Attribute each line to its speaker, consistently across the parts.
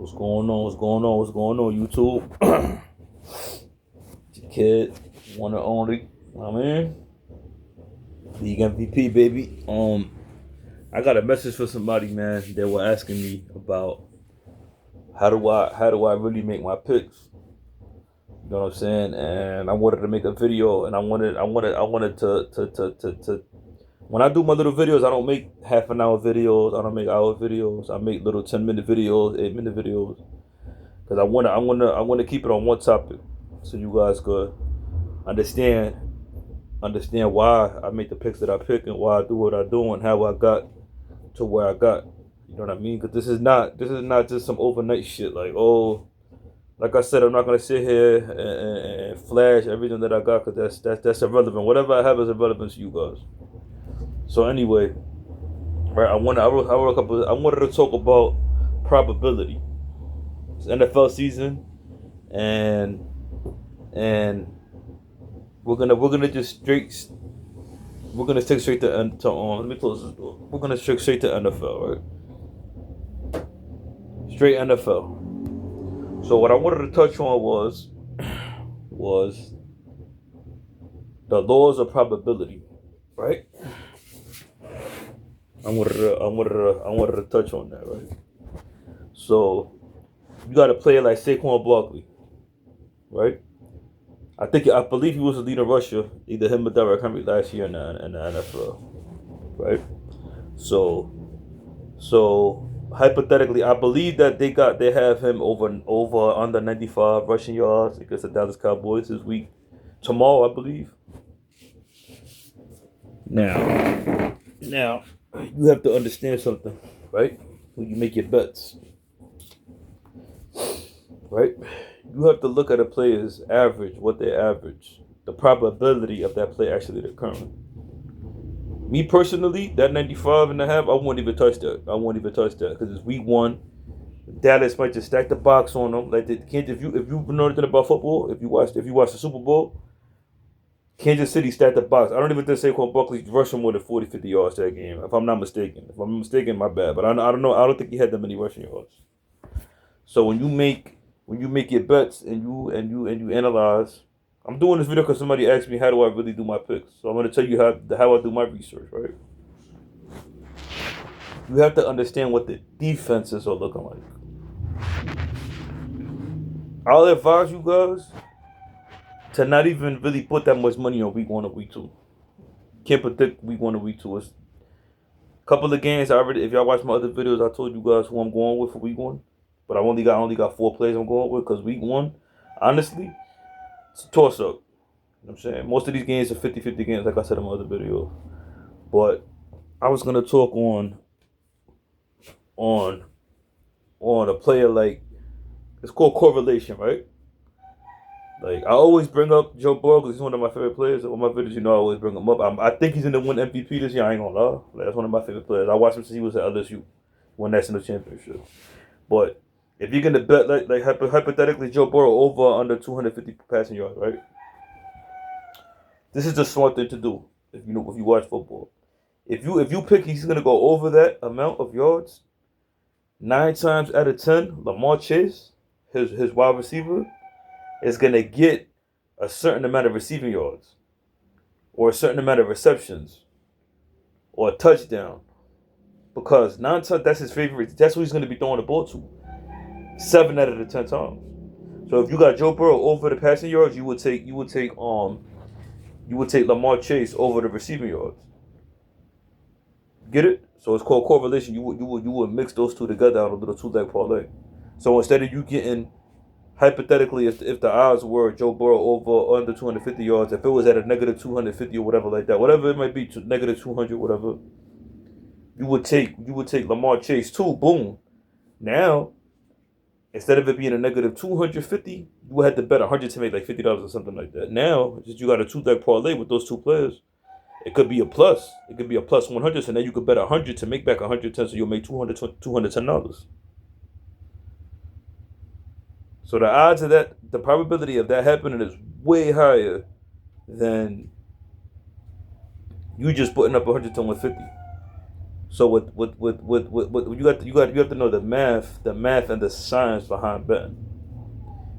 Speaker 1: What's going on? What's going on? What's going on, YouTube? It's your kid, one and only. I mean, league MVP, baby. I got a message for somebody, man. They were asking me about how do I really make my picks. You know what I'm saying? And I wanted to make a video, and I wanted to. When I do my little videos, I don't make half an hour videos. I don't make hour videos. I make little 10-minute videos, 8-minute videos. Because I wanna keep it on one topic, so you guys could understand why I make the picks that I pick and why I do what I do and how I got to where I got. You know what I mean? Because this is not just some overnight shit. Like I said, I'm not gonna sit here and flash everything that I got because that's irrelevant. Whatever I have is irrelevant to you guys. So anyway, right? I wrote a couple. I wanted to talk about probability. It's NFL season, and we're gonna stick straight to let me close this door. We're gonna stick straight to NFL, right? Straight NFL. So what I wanted to touch on was the laws of probability, right? I wanted to touch on that, right? So you got a player like Saquon Barkley, right? I believe he was the leader in Russia, either him or Derrick Henry last year in the NFL, right? So hypothetically, I believe that they have him over under 95 rushing yards against the Dallas Cowboys this week, tomorrow, I believe. Now you have to understand something, right? When you make your bets, right? You have to look at a player's average, what they average, the probability of that play actually occurring. Me personally, that 95 and a half, I won't even touch that. Because it's week one. Dallas might just stack the box on them. Like if you know anything about football, if you watch the Super Bowl, Kansas City stacked the box. I don't even think Saquon Barkley rushing more than 40, 50 yards that game, if I'm not mistaken. If I'm mistaken, my bad. But I don't know. I don't think he had that many rushing yards. So when you make your bets and you analyze, I'm doing this video because somebody asked me how do I really do my picks. So I'm going to tell you how I do my research, right? You have to understand what the defenses are looking like. I'll advise you guys to not even really put that much money on week one or week two. Can't predict week one or week two. It's a couple of games if y'all watch my other videos, I told you guys who I'm going with for week one. But I only got 4 plays I'm going with because week one, honestly, it's a toss-up. You know what I'm saying? Most of these games are 50-50 games, like I said in my other video. But I was gonna talk on a player like, it's called correlation, right? Like I always bring up Joe Burrow because he's one of my favorite players. On my videos, I always bring him up. I think he's in the win MVP this year. I ain't gonna lie. Like, that's one of my favorite players. I watched him since he was at LSU, won national championship. But if you're gonna bet like hypothetically Joe Burrow over or under 250 passing yards, right? This is the smart thing to do if you watch football. If you pick he's gonna go over that amount of yards, 9 times out of 10, Lamar Chase, his wide receiver, is gonna get a certain amount of receiving yards, or a certain amount of receptions, or a touchdown. Because 9 times that's his favorite. That's who he's gonna be throwing the ball to. 7 out of the 10 times. So if you got Joe Burrow over the passing yards, you would take Lamar Chase over the receiving yards. Get it? So it's called correlation. You would mix those two together on a little 2-leg parlay. So instead of you getting, hypothetically, if the odds were Joe Burrow over or under 250 yards, if it was at a negative 250 or whatever like that, whatever it might be, negative 200, whatever, you would take Lamar Chase too. Boom. Now, instead of it being a negative 250, you would have to bet 100 to make like $50 or something like that. Now, since you got a 2-leg parlay with those two players, it could be a plus. It could be a plus 100, so now you could bet 100 to make back 110, so you'll make $210. So the odds of that, the probability of that happening is way higher than you just putting up 100 to 150. So with you have to know the math and the science behind betting.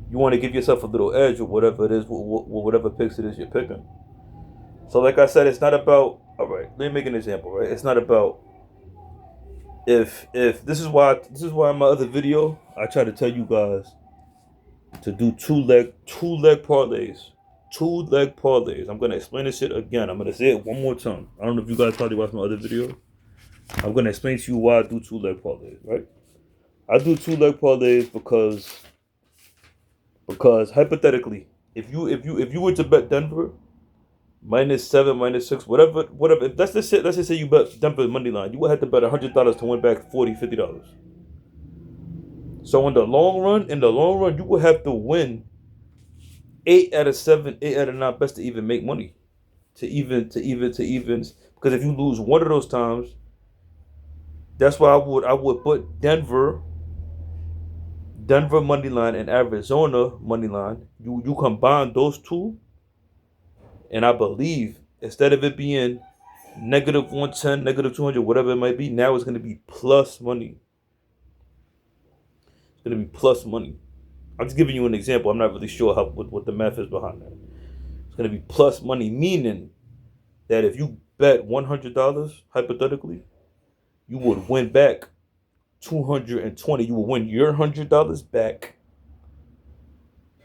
Speaker 1: You want to give yourself a little edge with whatever it is, whatever picks it is you're picking. So like I said, it's not about, all right. Let me make an example, right? It's not about if this is why in my other video I try to tell you guys to do two leg parlays. Two leg parlays. I'm gonna explain this shit again. I'm gonna say it one more time. I don't know if you guys probably watched my other video. I'm gonna explain to you why I do two leg parlays, right? I do two leg parlays because hypothetically, if you were to bet Denver -7, -6, whatever. If let's just say you bet Denver money line, you would have to bet $100 to win back $40, $50. So in the long run, you will have to win 8 out of 7, 8 out of 9 bets to even make money. To even because if you lose one of those times, that's why I would put Denver money line and Arizona money line. You combine those two, and I believe instead of it being -110, -200, whatever it might be, now it's going to be plus money. It's going to be plus money. I'm just giving you an example. I'm not really sure what the math is behind that. It's going to be plus money, meaning that if you bet $100, hypothetically, you would win back 220. You will win your $100 back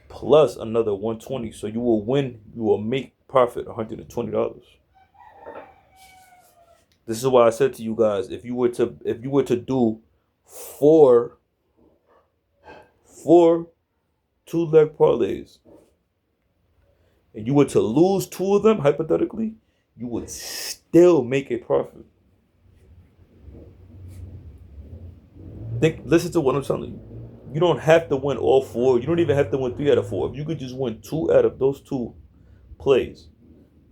Speaker 1: plus another 120. So you will make profit $120. This is why I said to you guys, if you were to do four two-leg parlays, and you were to lose two of them, hypothetically, you would still make a profit. Listen to what I'm telling you. You don't have to win all four. You don't even have to win 3 out of 4. If you could just win 2 out of those 2 plays,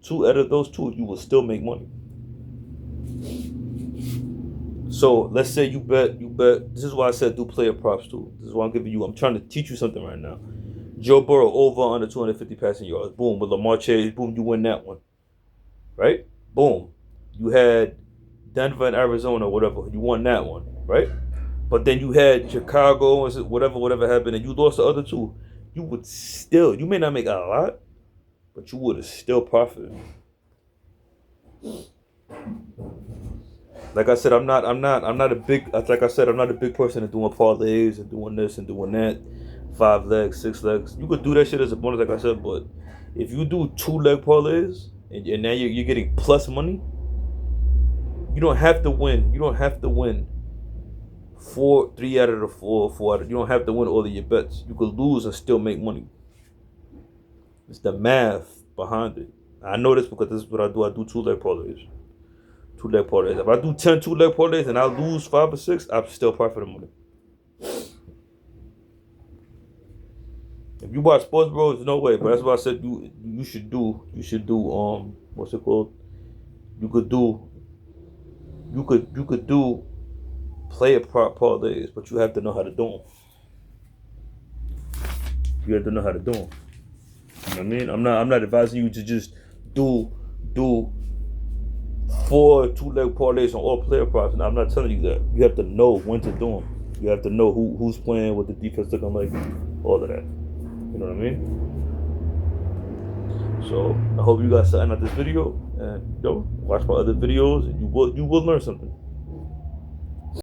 Speaker 1: 2 out of those 2, you will still make money. So let's say you bet. This is why I said do player props too. This is why I'm trying to teach you something right now. Joe Burrow over under 250 passing yards. Boom. With Lamar Chase, boom, you win that one. Right? Boom. You had Denver and Arizona, whatever. You won that one, right? But then you had Chicago, whatever happened, and you lost the other 2. You may not make a lot, but you would have still profited. Like I said, I'm not a big person in doing parlays and doing this and doing that, 5 legs, 6 legs. You could do that shit as a bonus, like I said, but if you do 2-leg parlays and now you're getting plus money, you don't have to win. You don't have to win 3 out of the 4, 4 out of. You don't have to win all of your bets. You could lose and still make money. It's the math behind it. I know this because this is what I do. I do 2-leg parlays. 2-leg parlays. If I do 10 2-leg parlays and I lose 5 or 6, I'm still profiting money. If you watch Sports Bros, no way. But that's what I said you should do. You should do what's it called? You could do player parlays, but you have to know how to do them. You have to know how to do them. You know what I mean? I'm not advising you to just do 4 2-leg parlays on all player props. And I'm not telling you that. You have to know when to do them. You have to know who's playing, what the defense looking like, all of that. You know what I mean? So I hope you guys sign out this video and watch my other videos, and you will learn something.